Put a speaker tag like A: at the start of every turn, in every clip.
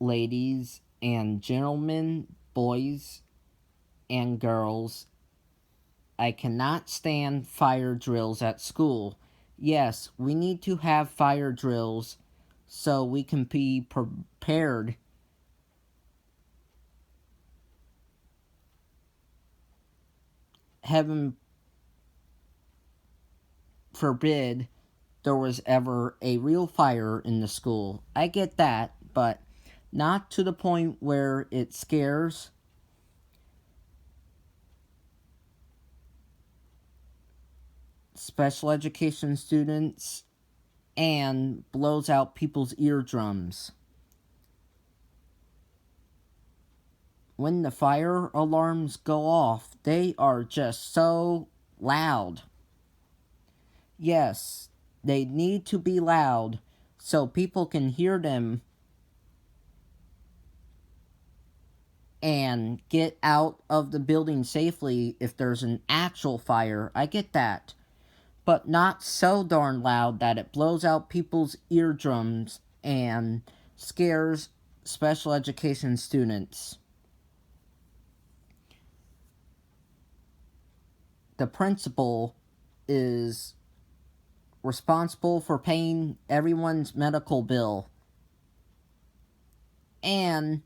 A: ladies and gentlemen, boys and girls, I cannot stand fire drills at school. Yes, we need to have fire drills so we can be prepared. Heaven forbid there was ever a real fire in the school. I get that, but not to the point where it scares special education students and blows out people's eardrums. When the fire alarms go off, they are just so loud. Yes, they need to be loud so people can hear them and get out of the building safely if there's an actual fire. I get that. But not so darn loud that it blows out people's eardrums and scares special education students. The principal is responsible for paying everyone's medical bill, and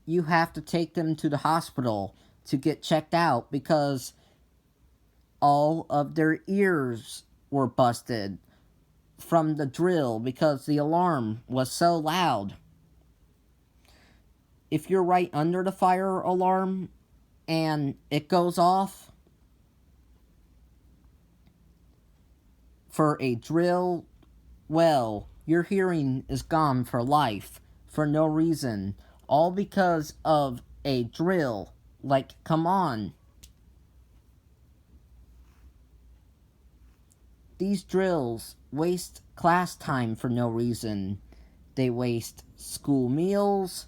A: you have to take them to the hospital to get checked out because all of their ears were busted from the drill because the alarm was so loud. If you're right under the fire alarm and it goes off for a drill, well, your hearing is gone for life for no reason, all because of a drill. Like, come on. These drills waste class time for no reason. They waste school meals.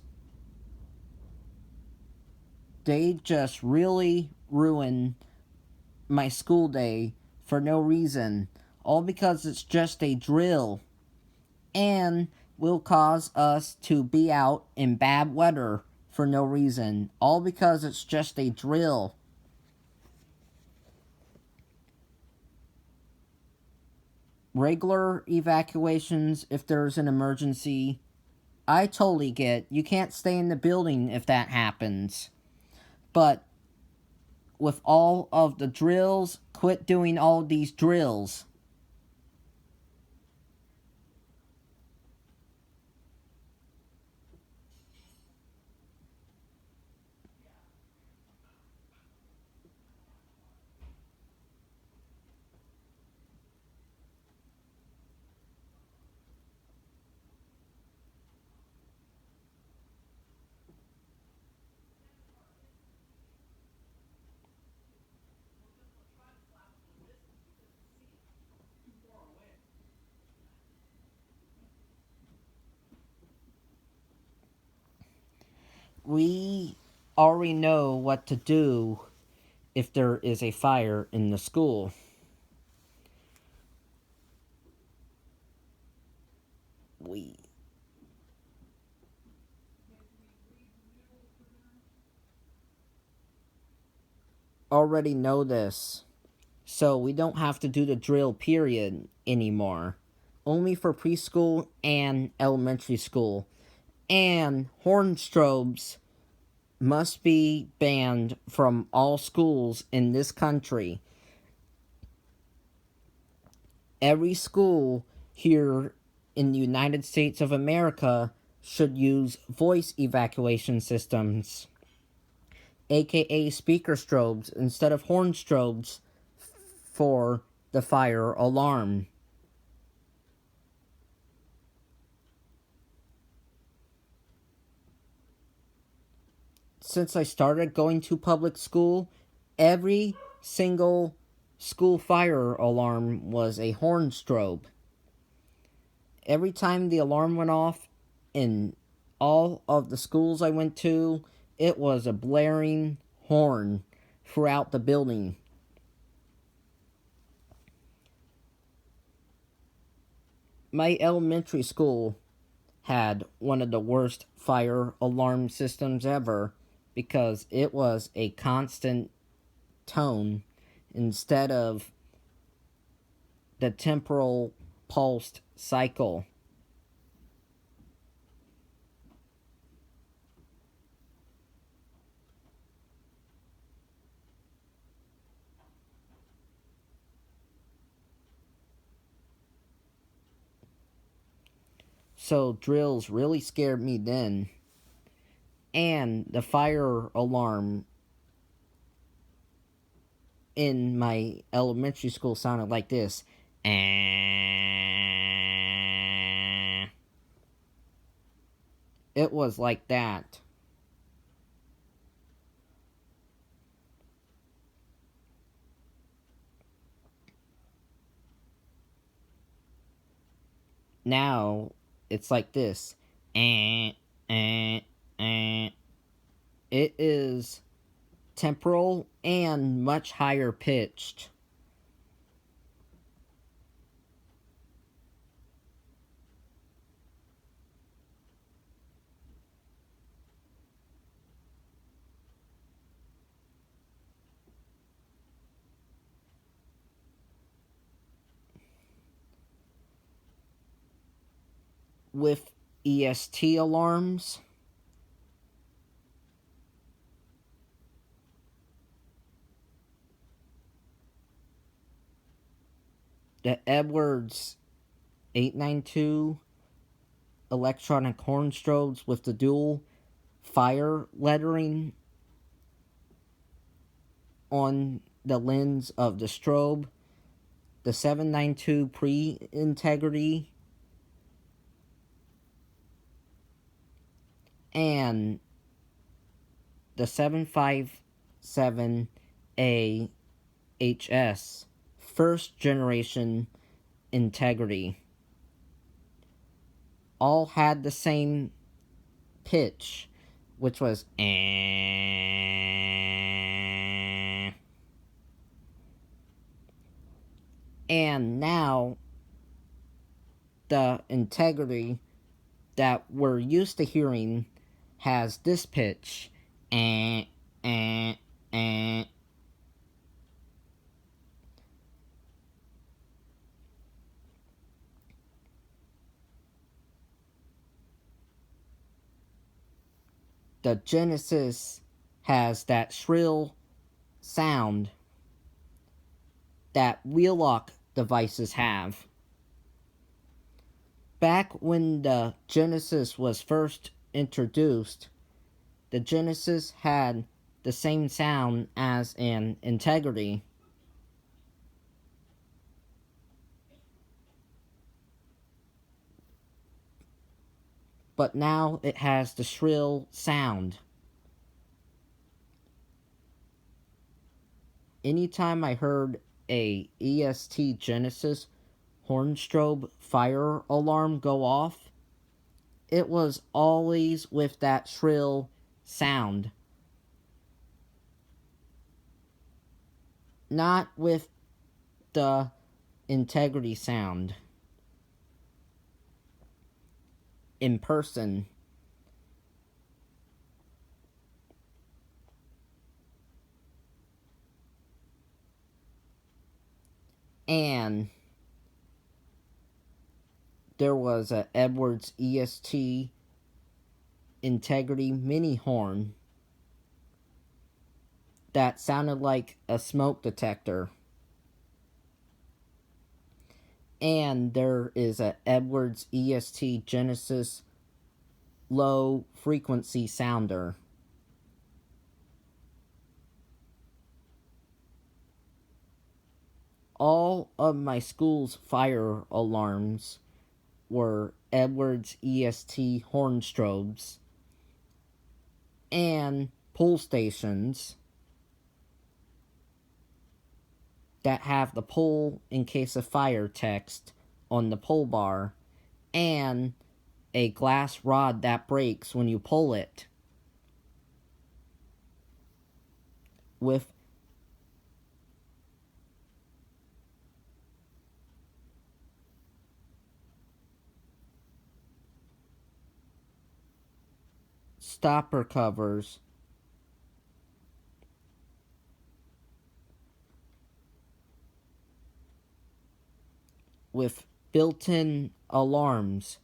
A: They just really ruin my school day for no reason. All because it's just a drill. And will cause us to be out in bad weather for no reason. All because it's just a drill. Regular evacuations if there's an emergency, I totally get. You can't stay in the building if that happens. But with all of the drills, quit doing all these drills. We already know what to do if there is a fire in the school. We already know this, so we don't have to do the drill period anymore. Only for preschool and elementary school. And horn strobes must be banned from all schools in this country. Every school here in the United States of America should use voice evacuation systems, aka speaker strobes, instead of horn strobes for the fire alarm. Since I started going to public school, every single school fire alarm was a horn strobe. Every time the alarm went off in all of the schools I went to, it was a blaring horn throughout the building. My elementary school had one of the worst fire alarm systems ever because it was a constant tone instead of the temporal pulsed cycle. So drills really scared me then. And the fire alarm in my elementary school sounded like this. It was like that. Now it's like this. It is temporal and much higher pitched. With EST alarms, the Edwards 892 electronic horn strobes with the dual fire lettering on the lens of the strobe, the 792 pre-integrity, and the 757AHS first generation integrity all had the same pitch, which was and now the integrity that we're used to hearing has this pitch. The Genesis has that shrill sound that wheel-lock devices have. Back when the Genesis was first introduced, the Genesis had the same sound as an integrity. But now it has the shrill sound. Anytime I heard a EST Genesis horn strobe fire alarm go off, it was always with that shrill sound. Not with the integrity sound. In person. And there was a Edwards EST Integrity mini horn that sounded like a smoke detector. And there is a Edwards EST Genesis low frequency sounder. All of my school's fire alarms were Edwards EST horn strobes and pull stations that have the pull in case of fire text on the pull bar and a glass rod that breaks when you pull it. With stopper covers with built-in alarms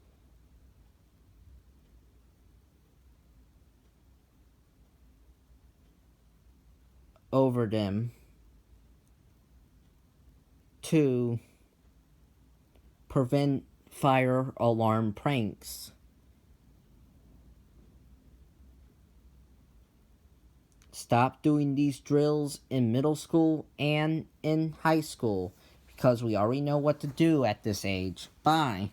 A: over them to prevent fire alarm pranks. Stop doing these drills in middle school and in high school because we already know what to do at this age. Bye.